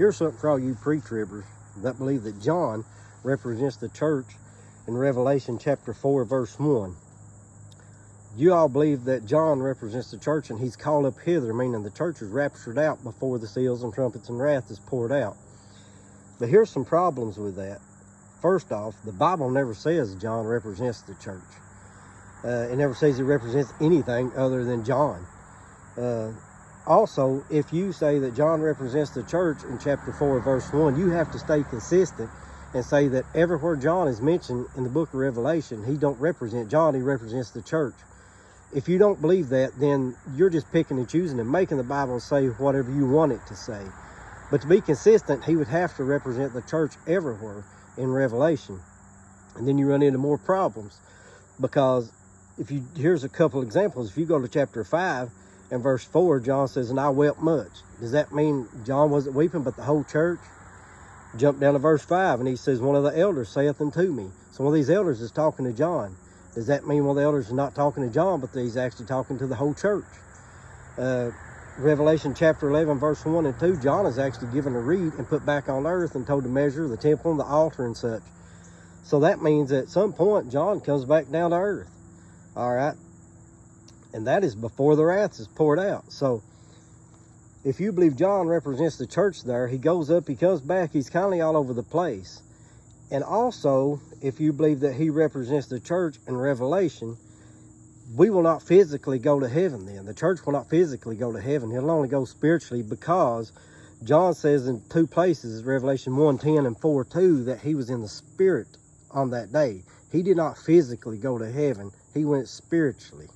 Here's something for all you pre-tribbers that believe that John represents the church in Revelation chapter 4, verse 1. You all believe that John represents the church and he's called up hither, meaning the church is raptured out before the seals and trumpets and wrath is poured out. But here's some problems with that. First off, the Bible never says John represents the church. It never says he represents anything other than John. Also, if you say that John represents the church in chapter 4, verse 1, you have to stay consistent and say that everywhere John is mentioned in the book of Revelation, he don't represent John, he represents the church. If you don't believe that, then you're just picking and choosing and making the Bible say whatever you want it to say. But to be consistent, he would have to represent the church everywhere in Revelation. And then you run into more problems. Because here's a couple examples. If you go to chapter 5 and verse 4, John says, and I wept much. Does that mean John wasn't weeping, but the whole church? Jump down to verse 5, and he says, one of the elders saith unto me. So one of these elders is talking to John. Does that mean one of the elders is not talking to John, but he's actually talking to the whole church? Revelation chapter 11, verse 1 and 2, John is actually given a reed and put back on earth and told to measure the temple and the altar and such. So that means at some point, John comes back down to earth. All right? And that is before the wrath is poured out. So if you believe John represents the church there, he goes up, he comes back, he's kind of all over the place. And also, if you believe that he represents the church in Revelation, we will not physically go to heaven then. The church will not physically go to heaven. It'll only go spiritually, because John says in two places, Revelation 1:10 and 4:2, that he was in the spirit on that day. He did not physically go to heaven. He went spiritually.